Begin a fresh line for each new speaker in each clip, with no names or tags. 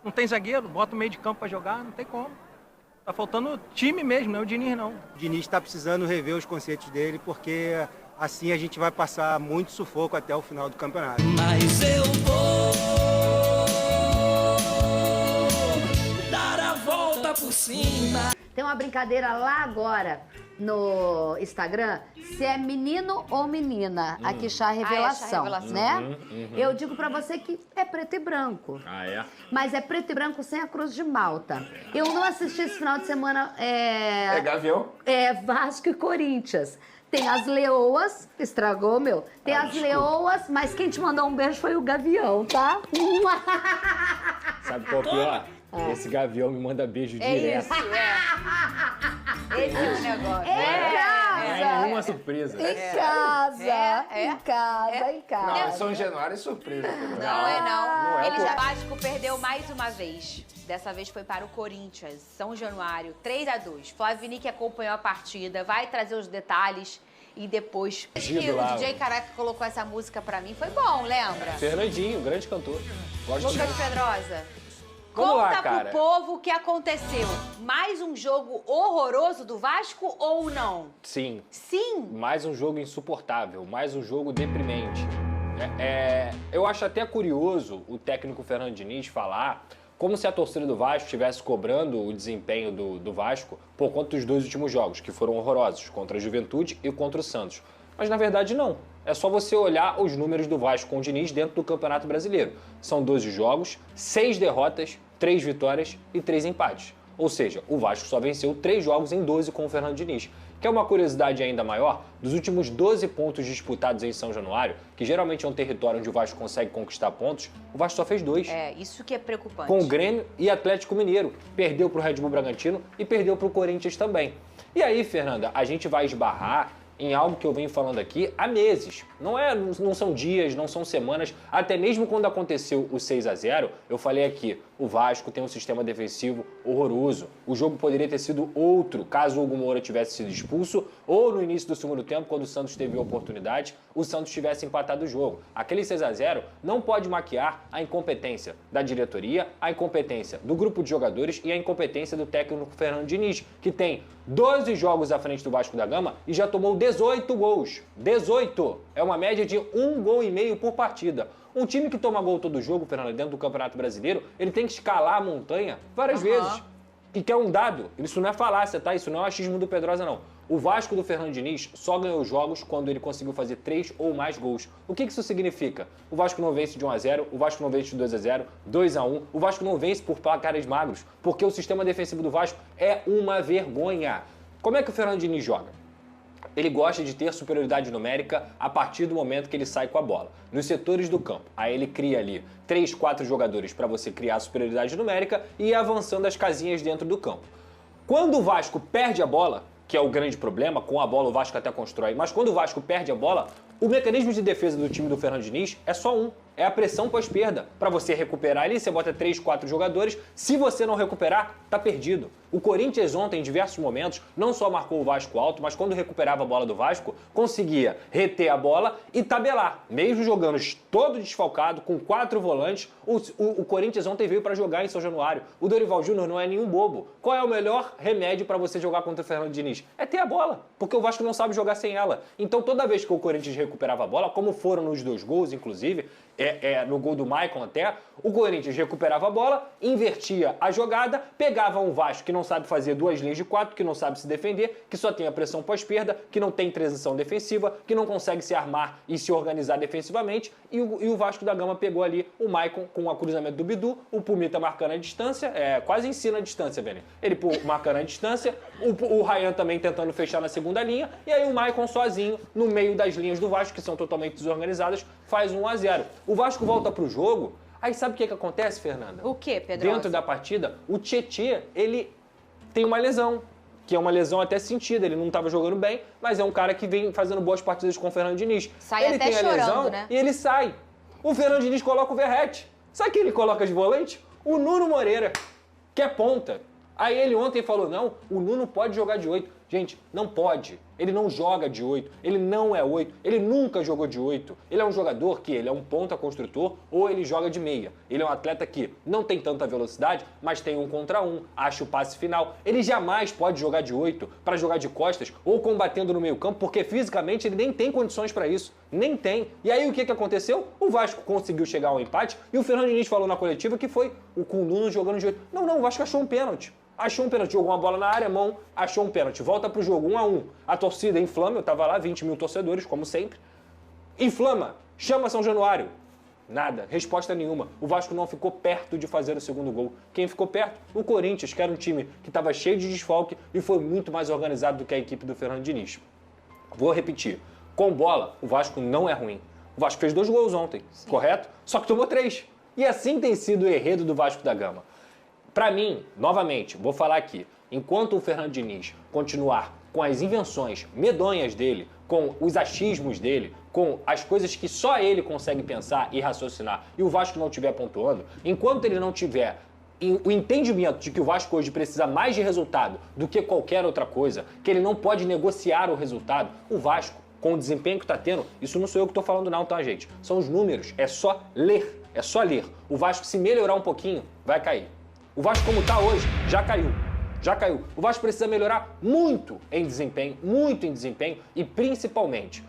Não tem zagueiro, bota o meio de campo pra jogar, não tem como. Tá faltando time mesmo, não é o Diniz não.
O Diniz está precisando rever os conceitos dele, porque assim a gente vai passar muito sufoco até o final do campeonato.
Mas eu vou dar a volta por cima.
Tem uma brincadeira lá agora no Instagram, se é menino ou menina, a que chá revelação, né? Eu digo pra você que é preto e branco.
Ah, é?
Mas é preto e branco sem a cruz de Malta. Eu não assisti esse final de semana.
É Gavião?
É Vasco e Corinthians. Tem as leoas, estragou, meu. Tem as leoas, mas quem te mandou um beijo foi o Gavião, tá?
Sabe qual é o pior? Esse Gavião me manda beijo direto.
Isso, Esse é o negócio.
Em casa!
Nenhuma surpresa.
Em casa! Em casa, em casa.
Não, São Januário é surpresa.
Não é, não.
é,
Ele
pô.
já Vasco perdeu mais uma vez. Dessa vez foi para o Corinthians, São Januário, 3-2. Flávio que acompanhou a partida, vai trazer os detalhes e depois...
Giro
o
lá.
DJ Caraca colocou essa música pra mim, foi bom, lembra?
Fernandinho, grande cantor. Gosto
Lucas
de...
Pedrosa,
Vamos lá,
conta
cara.
pro povo o que aconteceu. Mais um jogo horroroso do Vasco ou não?
Sim.
Sim.
Mais um jogo insuportável, mais um jogo deprimente. Eu acho até curioso o técnico Fernando Diniz falar como se a torcida do Vasco estivesse cobrando o desempenho do Vasco por conta dos dois últimos jogos, que foram horrorosos, contra a Juventude e contra o Santos. Mas na verdade não. É só você olhar os números do Vasco com o Diniz dentro do Campeonato Brasileiro. São 12 jogos, 6 derrotas, 3 vitórias e 3 empates. Ou seja, o Vasco só venceu 3 jogos em 12 com o Fernando Diniz. Quer uma curiosidade ainda maior? Dos últimos 12 pontos disputados em São Januário, que geralmente é um território onde o Vasco consegue conquistar pontos, o Vasco só fez 2.
É, isso que é preocupante.
Com o Grêmio e Atlético Mineiro. Perdeu para o Red Bull Bragantino e perdeu para o Corinthians também. E aí, Fernanda, a gente vai esbarrar em algo que eu venho falando aqui há meses. Não são dias, não são semanas. Até mesmo quando aconteceu o 6-0, eu falei aqui, o Vasco tem um sistema defensivo horroroso. O jogo poderia ter sido outro, caso o Hugo Moura tivesse sido expulso, ou no início do segundo tempo, quando o Santos teve a oportunidade, o Santos tivesse empatado o jogo. Aquele 6-0 não pode maquiar a incompetência da diretoria, a incompetência do grupo de jogadores e a incompetência do técnico Fernando Diniz, que tem 12 jogos à frente do Vasco da Gama e já tomou 18 gols. 18! É uma média de 1,5 gol por partida. Um time que toma gol todo jogo, Fernando, dentro do Campeonato Brasileiro, ele tem que escalar a montanha várias vezes. E que é um dado. Isso não é falácia, tá? Isso não é achismo do Pedrosa, não. O Vasco do Fernando Diniz só ganhou jogos quando ele conseguiu fazer 3 ou mais gols. O que isso significa? O Vasco não vence de 1-0, o Vasco não vence de 2-0, 2-1. O Vasco não vence por placares magros, porque o sistema defensivo do Vasco é uma vergonha. Como é que o Fernando Diniz joga? Ele gosta de ter superioridade numérica a partir do momento que ele sai com a bola. Nos setores do campo, aí ele cria ali 3, 4 jogadores para você criar superioridade numérica e ir avançando as casinhas dentro do campo. Quando o Vasco perde a bola, que é o grande problema, com a bola o Vasco até constrói, mas quando o Vasco perde a bola, o mecanismo de defesa do time do Fernando Diniz é só um. É a pressão pós-perda. Para você recuperar ali, você bota 3, 4 jogadores. Se você não recuperar, tá perdido. O Corinthians ontem, em diversos momentos, não só marcou o Vasco alto, mas quando recuperava a bola do Vasco, conseguia reter a bola e tabelar. Mesmo jogando todo desfalcado, com 4 volantes, o Corinthians ontem veio para jogar em São Januário. O Dorival Júnior não é nenhum bobo. Qual é o melhor remédio para você jogar contra o Fernando Diniz? É ter a bola, porque o Vasco não sabe jogar sem ela. Então, toda vez que o Corinthians recuperava a bola, como foram nos 2 gols, inclusive, no gol do Maicon até, o Corinthians recuperava a bola, invertia a jogada, pegava um Vasco que não sabe fazer 2 linhas de 4, que não sabe se defender, que só tem a pressão pós-perda, que não tem transição defensiva, que não consegue se armar e se organizar defensivamente, e o Vasco da Gama pegou ali o Maicon com o cruzamento do Bidu, o Pumita marcando a distância, quase ensina a distância, velho. Ele marcando a distância, o Ryan também tentando fechar na segunda linha, e aí o Maicon sozinho, no meio das linhas do Vasco, que são totalmente desorganizadas, faz 1-0. O Vasco volta pro jogo, aí sabe o que acontece, Fernanda?
O que, Pedro?
Dentro da partida, o Tietê, ele tem uma lesão, que é uma lesão até sentida, ele não estava jogando bem, mas é um cara que vem fazendo boas partidas com o Fernando Diniz.
Sai
ele
até
tem a
chorando,
lesão,
né?
E ele sai. O Fernando Diniz coloca o Verratti. Sabe quem ele coloca de volante? O Nuno Moreira, que é ponta. Aí ele ontem falou, não, o Nuno pode jogar de 8. Gente, não pode. Ele não joga de 8, ele não é 8, ele nunca jogou de 8. Ele é um jogador que ele é um ponta construtor ou ele joga de meia. Ele é um atleta que não tem tanta velocidade, mas tem 1 contra 1, acha o passe final. Ele jamais pode jogar de 8 para jogar de costas ou combatendo no meio campo, porque fisicamente ele nem tem condições para isso. Nem tem. E aí o que aconteceu? O Vasco conseguiu chegar ao empate e o Fernando Diniz falou na coletiva que foi o Nuno jogando de 8. Não, o Vasco achou um pênalti. Achou um pênalti, jogou uma bola na área, mão, achou um pênalti. Volta pro jogo, 1-1. A torcida inflama, eu tava lá, 20 mil torcedores, como sempre. Inflama, chama São Januário. Nada, resposta nenhuma. O Vasco não ficou perto de fazer o segundo gol. Quem ficou perto? O Corinthians, que era um time que estava cheio de desfalque e foi muito mais organizado do que a equipe do Fernando Diniz. Vou repetir, com bola, o Vasco não é ruim. O Vasco fez 2 gols ontem, correto? Só que tomou 3. E assim tem sido o enredo do Vasco da Gama. Para mim, novamente, vou falar aqui, enquanto o Fernando Diniz continuar com as invenções medonhas dele, com os achismos dele, com as coisas que só ele consegue pensar e raciocinar, e o Vasco não estiver pontuando, enquanto ele não tiver o entendimento de que o Vasco hoje precisa mais de resultado do que qualquer outra coisa, que ele não pode negociar o resultado, o Vasco, com o desempenho que está tendo, isso não sou eu que estou falando não, tá, gente? São os números, é só ler, é só ler. O Vasco, se melhorar um pouquinho, vai cair. O Vasco, como está hoje, já caiu. Já caiu. O Vasco precisa melhorar muito em desempenho e, principalmente,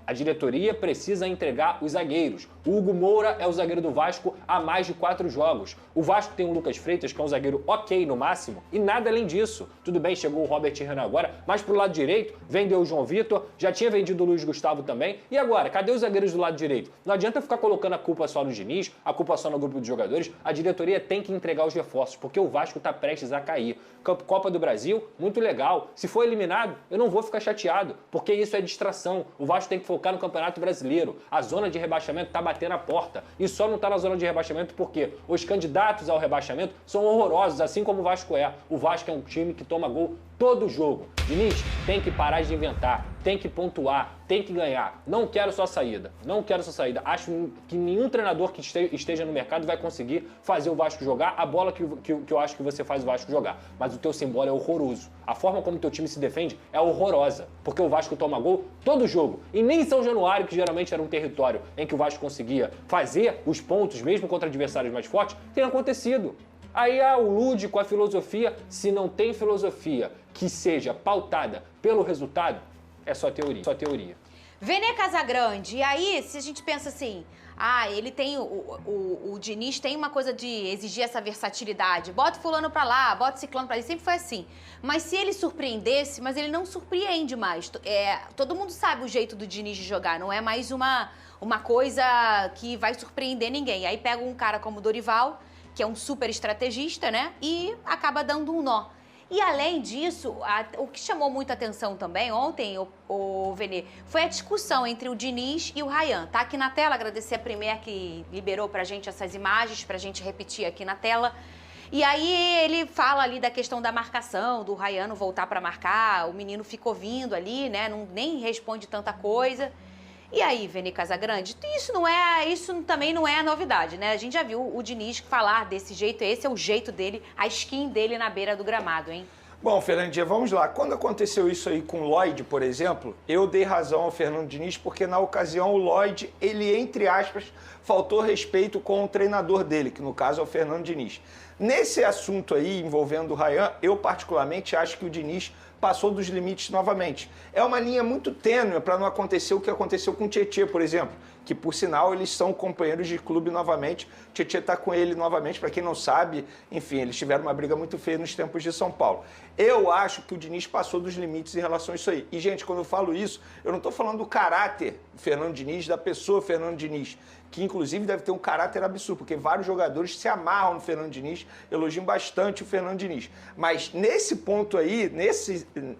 a diretoria precisa entregar os zagueiros. O Hugo Moura é o zagueiro do Vasco há mais de 4 jogos. O Vasco tem o Lucas Freitas, que é um zagueiro ok no máximo, e nada além disso. Tudo bem, chegou o Robert Renan agora, mas pro lado direito vendeu o João Vitor, já tinha vendido o Luiz Gustavo também. E agora, cadê os zagueiros do lado direito? Não adianta ficar colocando a culpa só no Diniz, a culpa só no grupo de jogadores. A diretoria tem que entregar os reforços, porque o Vasco tá prestes a cair. Copa do Brasil, muito legal. Se for eliminado, eu não vou ficar chateado, porque isso é distração. O Vasco tem que focar no Campeonato Brasileiro. A zona de rebaixamento tá batendo a porta. E só não tá na zona de rebaixamento porque os candidatos ao rebaixamento são horrorosos, assim como o Vasco é. O Vasco é um time que toma gol todo jogo. Diniz, tem que parar de inventar, tem que pontuar, tem que ganhar. Não quero sua saída, não quero sua saída. Acho que nenhum treinador que esteja no mercado vai conseguir fazer o Vasco jogar a bola que eu acho que você faz o Vasco jogar. Mas o teu simbolo é horroroso. A forma como o teu time se defende é horrorosa, porque o Vasco toma gol todo jogo. E nem em São Januário, que geralmente era um território em que o Vasco conseguia fazer os pontos, mesmo contra adversários mais fortes, tem acontecido. Aí o lúdico, a filosofia, se não tem filosofia que seja pautada pelo resultado, é só teoria, só teoria.
Vene Casagrande, e aí se a gente pensa assim, ele tem, o Diniz tem uma coisa de exigir essa versatilidade, bota fulano pra lá, bota ciclano pra ali, sempre foi assim. Mas se ele surpreendesse, mas ele não surpreende mais. Todo mundo sabe o jeito do Diniz de jogar, não é mais uma coisa que vai surpreender ninguém. Aí pega um cara como o Dorival, que é um super estrategista, né? E acaba dando um nó. E além disso, o que chamou muita atenção também ontem, o Vene, foi a discussão entre o Diniz e o Rayan. Tá aqui na tela, agradecer a Premier que liberou pra gente essas imagens, pra gente repetir aqui na tela. E aí ele fala ali da questão da marcação, do Rayan voltar pra marcar, o menino ficou vindo ali, né? Nem responde tanta coisa. E aí, Vene Casagrande, isso também não é novidade, né? A gente já viu o Diniz falar desse jeito, esse é o jeito dele, a skin dele na beira do gramado, hein?
Bom, Fernandinha, vamos lá. Quando aconteceu isso aí com o Lloyd, por exemplo, eu dei razão ao Fernando Diniz, porque na ocasião o Lloyd, ele, entre aspas, faltou respeito com o treinador dele, que no caso é o Fernando Diniz. Nesse assunto aí, envolvendo o Rayan, eu particularmente acho que o Diniz passou dos limites novamente. É uma linha muito tênue para não acontecer o que aconteceu com o Tietê, por exemplo, que por sinal eles são companheiros de clube novamente. O Tietê está com ele novamente, para quem não sabe, enfim, eles tiveram uma briga muito feia nos tempos de São Paulo. Eu acho que o Diniz passou dos limites em relação a isso aí. E, gente, quando eu falo isso, eu não estou falando do caráter do Fernando Diniz, da pessoa Fernando Diniz, que inclusive deve ter um caráter absurdo, porque vários jogadores se amarram no Fernando Diniz, elogiam bastante o Fernando Diniz. Mas nesse ponto aí,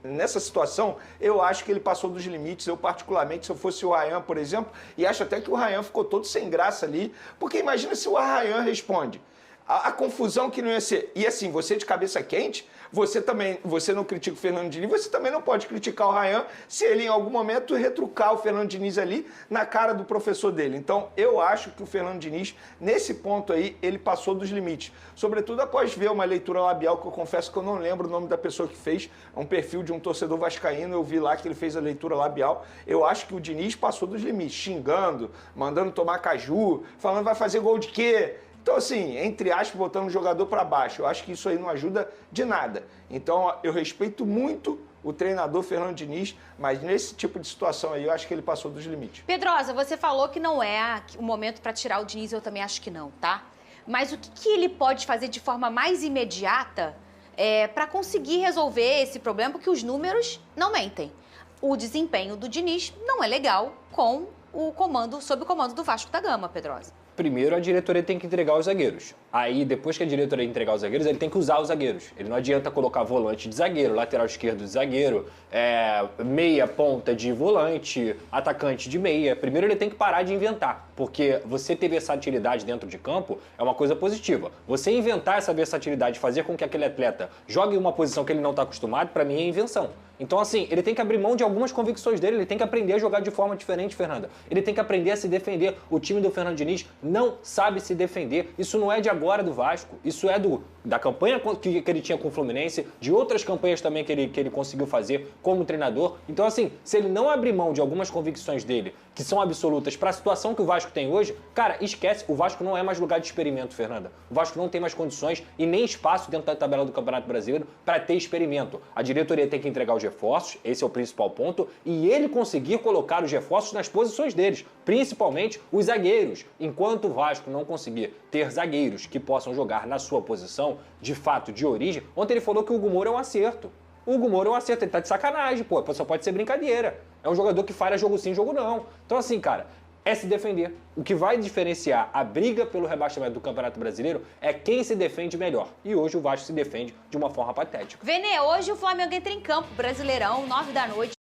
nessa situação, eu acho que ele passou dos limites. Eu particularmente, se eu fosse o Rayan, por exemplo, e acho até que o Rayan ficou todo sem graça ali, porque imagina se o Rayan responde: a confusão que não ia ser. E assim, você de cabeça quente, você não critica o Fernando Diniz, você também não pode criticar o Rayan se ele em algum momento retrucar o Fernando Diniz ali na cara do professor dele. Então, eu acho que o Fernando Diniz, nesse ponto aí, ele passou dos limites. Sobretudo após ver uma leitura labial, que eu confesso que eu não lembro o nome da pessoa que fez, é um perfil de um torcedor vascaíno, eu vi lá que ele fez a leitura labial. Eu acho que o Diniz passou dos limites, xingando, mandando tomar caju, falando vai fazer gol de quê? Então, assim, entre aspas, botando o jogador para baixo. Eu acho que isso aí não ajuda de nada. Então, eu respeito muito o treinador Fernando Diniz, mas nesse tipo de situação aí, eu acho que ele passou dos limites.
Pedrosa, você falou que não é o momento para tirar o Diniz, eu também acho que não, tá? Mas o que ele pode fazer de forma mais imediata para conseguir resolver esse problema? Porque os números não mentem. O desempenho do Diniz não é legal com sob o comando do Vasco da Gama, Pedrosa.
Primeiro, a diretoria tem que entregar os zagueiros. Aí, depois que a diretoria entregar os zagueiros, ele tem que usar os zagueiros. Ele não adianta colocar volante de zagueiro, lateral esquerdo de zagueiro, meia ponta de volante, atacante de meia. Primeiro, ele tem que parar de inventar, porque você ter versatilidade dentro de campo é uma coisa positiva. Você inventar essa versatilidade, fazer com que aquele atleta jogue em uma posição que ele não está acostumado, para mim é invenção. Então, assim, ele tem que abrir mão de algumas convicções dele, ele tem que aprender a jogar de forma diferente, Fernanda. Ele tem que aprender a se defender. O time do Fernando Diniz não sabe se defender. Isso não é de agora do Vasco, isso é da campanha que ele tinha com o Fluminense, de outras campanhas também que ele conseguiu fazer como treinador. Então, assim, se ele não abrir mão de algumas convicções dele, que são absolutas, para a situação que o Vasco tem hoje, cara, esquece, o Vasco não é mais lugar de experimento, Fernanda. O Vasco não tem mais condições e nem espaço dentro da tabela do Campeonato Brasileiro para ter experimento. A diretoria tem que entregar os reforços, esse é o principal ponto, e ele conseguir colocar os reforços nas posições deles, principalmente os zagueiros. Enquanto o Vasco não conseguir ter zagueiros que possam jogar na sua posição, de fato, de origem, ontem ele falou que o Hugo Moura é um acerto. O Hugo Moura é um acerto, ele tá de sacanagem, pô, só pode ser brincadeira. É um jogador que falha jogo sim, jogo não. Então assim, cara, é se defender. O que vai diferenciar a briga pelo rebaixamento do Campeonato Brasileiro é quem se defende melhor. E hoje o Vasco se defende de uma forma patética.
Vene, hoje o Flamengo entra em campo, Brasileirão, 9 da noite.